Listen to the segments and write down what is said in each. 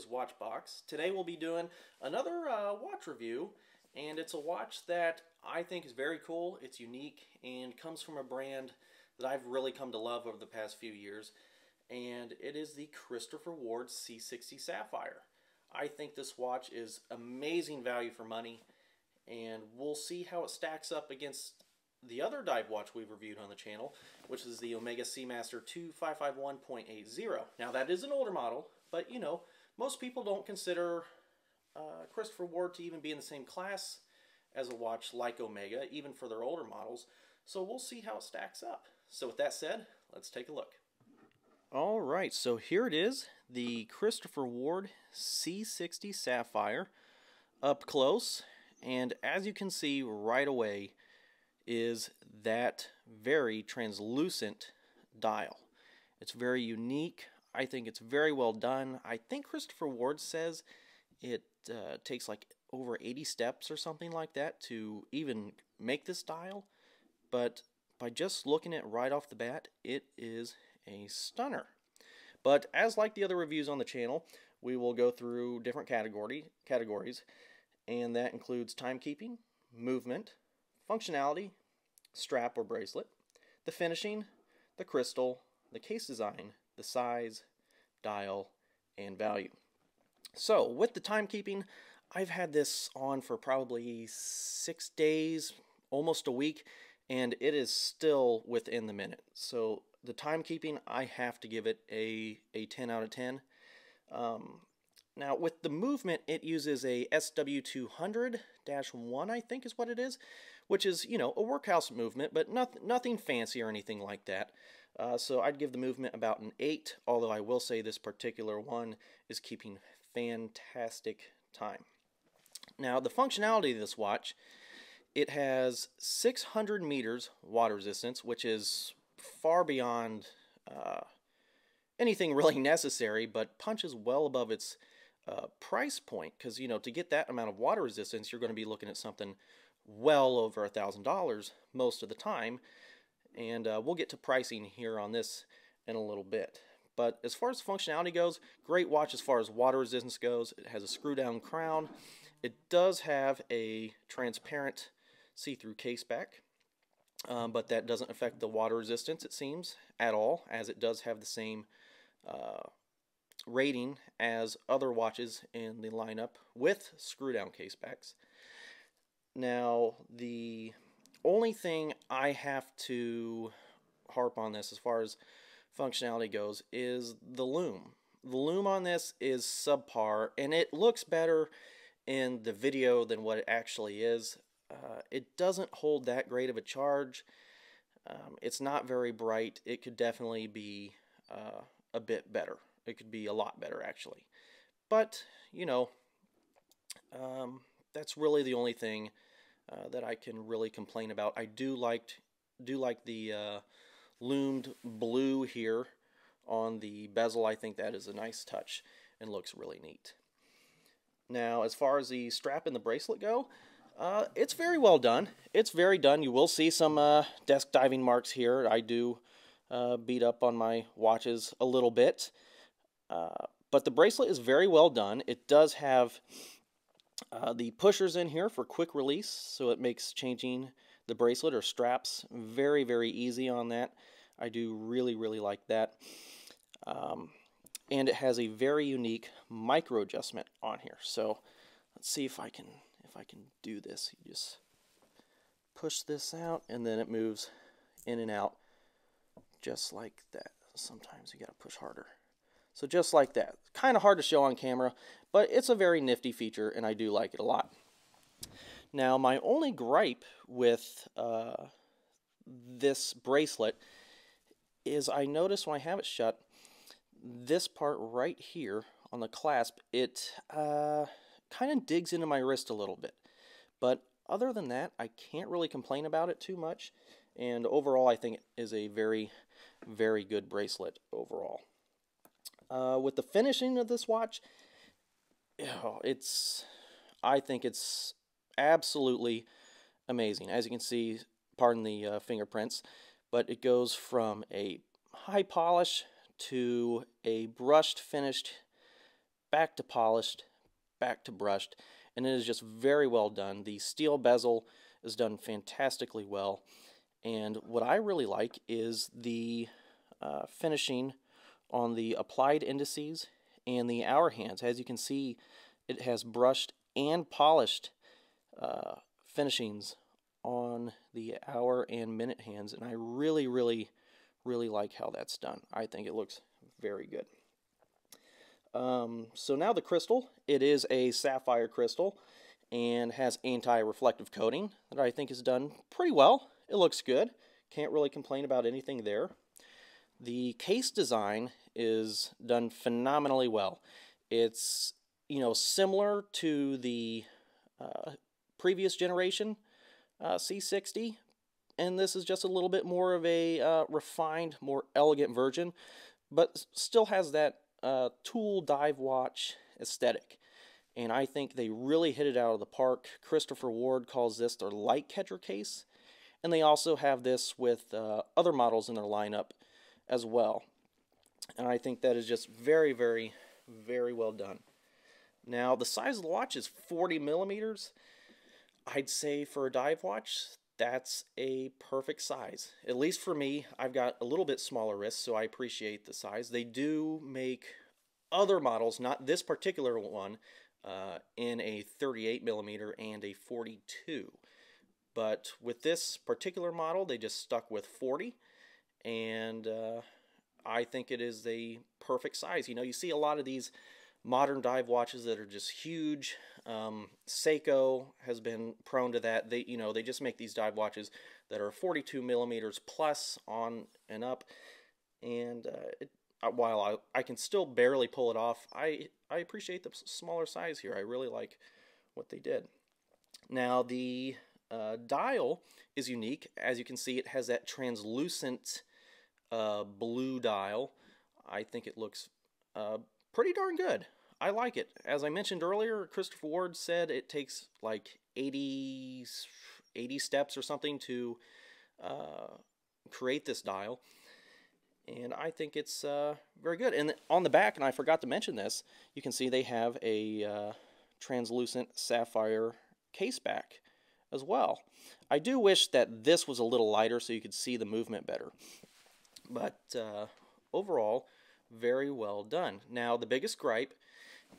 Boys watch box. Today we'll be doing another watch review, and it's a watch that I think is very cool. It's unique and comes from a brand that I've really come to love over the past few years, and it is the Christopher Ward C60 Sapphire. I think this watch is amazing value for money, and we'll see how it stacks up against the other dive watch we've reviewed on the channel, which is the Omega Seamaster 2551.80. Now that is an older model, but you know, most people don't consider Christopher Ward to even be in the same class as a watch like Omega, even for their older models. So we'll see how it stacks up. So with that said, let's take a look. Alright, so here it is, the Christopher Ward C60 Sapphire up close, and as you can see right away is that very translucent dial. It's very unique. I think it's very well done. I think Christopher Ward says it takes like over 80 steps or something like that to even make this dial, but by just looking at it right off the bat, it is a stunner. But as like the other reviews on the channel, we will go through different categories, and that includes timekeeping, movement, functionality, strap or bracelet, the finishing, the crystal, the case design, the size, dial, and value. So with the timekeeping, I've had this on for probably 6 days, almost a week, and it is still within the minute. So the timekeeping, I have to give it a 10 out of 10. Now with the movement, it uses a SW200-1, I think is what it is, which is, you know, a workhouse movement, but nothing fancy or anything like that. So I'd give the movement about an 8, although I will say this particular one is keeping fantastic time. Now the functionality of this watch, it has 600 meters water resistance, which is far beyond anything really necessary, but punches well above its price point, because you know, to get that amount of water resistance, you're going to be looking at something well over $1,000 most of the time, and we'll get to pricing here on this in a little bit. But as far as functionality goes, great watch as far as water resistance goes. It has a screw down crown. It does have a transparent see-through case back, but that doesn't affect the water resistance, it seems, at all, as it does have the same rating as other watches in the lineup with screw down case backs. Now the only thing I have to harp on this as far as functionality goes is the loom. The loom on this is subpar, and it looks better in the video than what it actually is. It doesn't hold that great of a charge. It's not very bright. It could definitely be a bit better. It could be a lot better, actually. But, you know, that's really the only thing that I can really complain about. I do like the loomed blue here on the bezel. I think that is a nice touch and looks really neat. Now, as far as the strap and the bracelet go, it's very well done. It's very done. You will see some desk diving marks here. I do beat up on my watches a little bit. But the bracelet is very well done. It does have the pushers in here for quick release, so it makes changing the bracelet or straps very, very easy on that. I do really, really like that. And it has a very unique micro adjustment on here. So let's see if I can do this. You just push this out, and then it moves in and out just like that. Sometimes you gotta push harder. So just like that. Kind of hard to show on camera, but it's a very nifty feature, and I do like it a lot. Now, my only gripe with this bracelet is I notice when I have it shut, this part right here on the clasp, it kind of digs into my wrist a little bit. But other than that, I can't really complain about it too much, and overall I think it is a very, very good bracelet overall. With the finishing of this watch, I think it's absolutely amazing. As you can see, pardon the fingerprints, but it goes from a high polish to a brushed finished back to polished, back to brushed, and it is just very well done. The steel bezel is done fantastically well, and what I really like is the finishing on the applied indices and the hour hands. As you can see, it has brushed and polished finishings on the hour and minute hands, and I really like how that's done. I think it looks very good. So now the crystal, it is a sapphire crystal and has anti-reflective coating that I think is done pretty well. It looks good. Can't really complain about anything there. The case design is done phenomenally well. It's, similar to the previous generation C60, and this is just a little bit more of a refined, more elegant version, but still has that tool dive watch aesthetic. And I think they really hit it out of the park. Christopher Ward calls this their light catcher case, and they also have this with other models in their lineup as well. And I think that is just very well done. Now, the size of the watch is 40 millimeters. I'd say for a dive watch, that's a perfect size. At least for me, I've got a little bit smaller wrists, so I appreciate the size. They do make other models, not this particular one, in a 38 millimeter and a 42. But with this particular model, they just stuck with 40, and I think it is a perfect size. You see a lot of these modern dive watches that are just huge. Seiko has been prone to that. They just make these dive watches that are 42 millimeters plus on and up, and while I can still barely pull it off, I appreciate the smaller size here. I really like what they did. Now the dial is unique. As you can see, it has that translucent blue dial. I think it looks pretty darn good. I like it. As I mentioned earlier, Christopher Ward said it takes like 80 steps or something to create this dial. And I think it's very good. And on the back, and I forgot to mention this, you can see they have a translucent sapphire case back as well. I do wish that this was a little lighter so you could see the movement better. But overall, very well done. Now, the biggest gripe,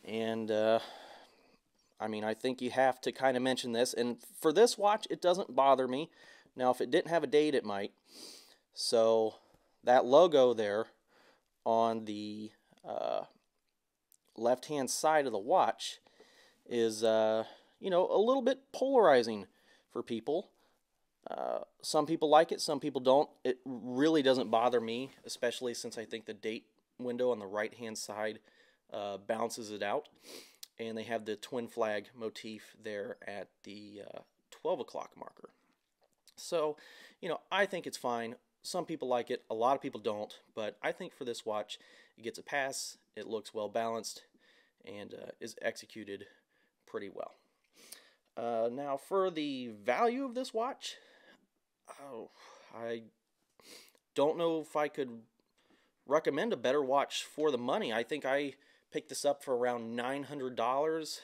and I think you have to kind of mention this, and for this watch, it doesn't bother me. Now, if it didn't have a date, it might. So that logo there on the left-hand side of the watch is, a little bit polarizing for people. Some people like it, some people don't. It really doesn't bother me, especially since I think the date window on the right-hand side balances it out. And they have the twin flag motif there at the 12 o'clock marker. So, I think it's fine. Some people like it, a lot of people don't, but I think for this watch, it gets a pass, it looks well balanced, and is executed pretty well. Now for the value of this watch, I don't know if I could recommend a better watch for the money. I think I picked this up for around $900.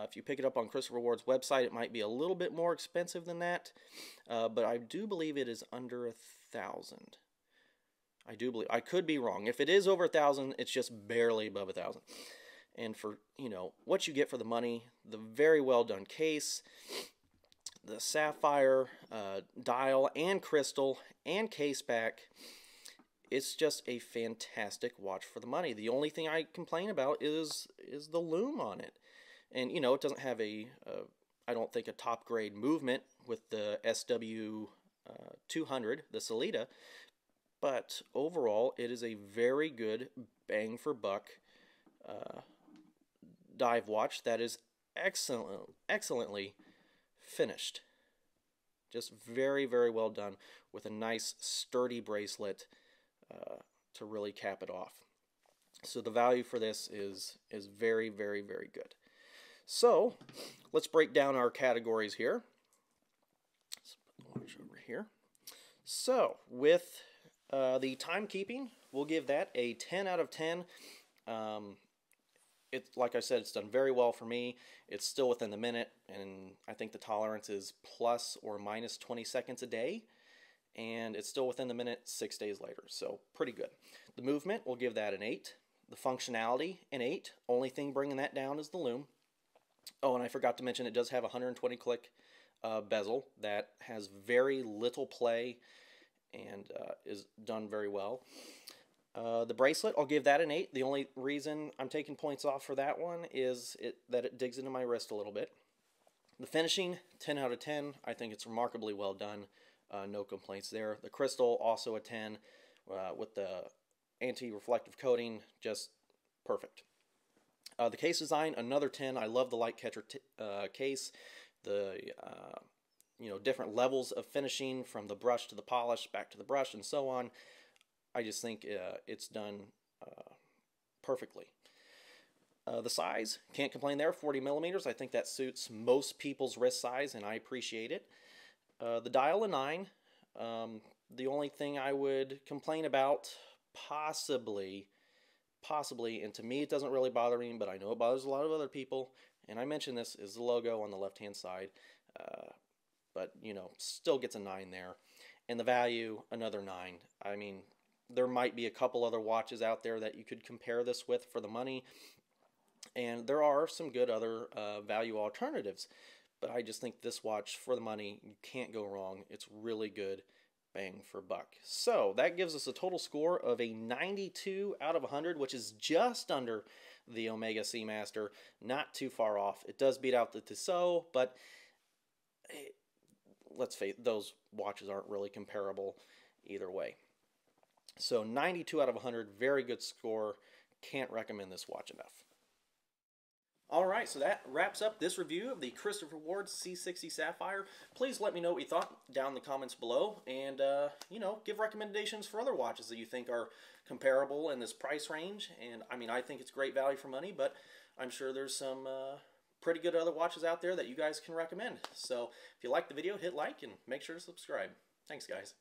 If you pick it up on Christopher Ward's website, it might be a little bit more expensive than that, but I do believe it is under $1,000. I do believe. I could be wrong. If it is over $1,000, it's just barely above $1,000. And for, what you get for the money, the very well done case, the sapphire dial and crystal and case back, it's just a fantastic watch for the money. The only thing I complain about is the lume on it. And, it doesn't have I don't think, a top grade movement with the SW200, the Salida, but overall it is a very good bang for buck dive watch that is excellently finished. Just very well done with a nice sturdy bracelet to really cap it off. So the value for this is very good. So let's break down our categories here. Let's put the watch over here. So with the timekeeping, we'll give that a 10 out of 10. it's like I said, it's done very well for me. It's still within the minute, and I think the tolerance is plus or minus 20 seconds a day, and it's still within the minute 6 days later, so pretty good. The movement, we'll give that an 8. The functionality, an 8. Only thing bringing that down is the loom. Oh, and I forgot to mention it does have a 120 click bezel that has very little play and is done very well. The bracelet, I'll give that an 8. The only reason I'm taking points off for that one is that it digs into my wrist a little bit. The finishing, 10 out of 10. I think it's remarkably well done. No complaints there. The crystal, also a 10 with the anti-reflective coating, just perfect. The case design, another 10. I love the light catcher case. The different levels of finishing from the brush to the polish, back to the brush, and so on. I just think it's done perfectly. The size, can't complain there, 40 millimeters. I think that suits most people's wrist size, and I appreciate it. The dial, a 9. The only thing I would complain about, possibly, and to me it doesn't really bother me, but I know it bothers a lot of other people, and I mentioned this, is the logo on the left-hand side. But, still gets a 9 there. And the value, another 9. I mean, there might be a couple other watches out there that you could compare this with for the money, and there are some good other value alternatives, but I just think this watch, for the money, you can't go wrong. It's really good, bang for buck. So that gives us a total score of a 92 out of 100, which is just under the Omega Seamaster, not too far off. It does beat out the Tissot, but let's face it, those watches aren't really comparable either way. So 92 out of 100, very good score. Can't recommend this watch enough. Alright, so that wraps up this review of the Christopher Ward C60 Sapphire. Please let me know what you thought down in the comments below, and give recommendations for other watches that you think are comparable in this price range. And I mean, I think it's great value for money, but I'm sure there's some pretty good other watches out there that you guys can recommend. So if you like the video, hit like and make sure to subscribe. Thanks, guys.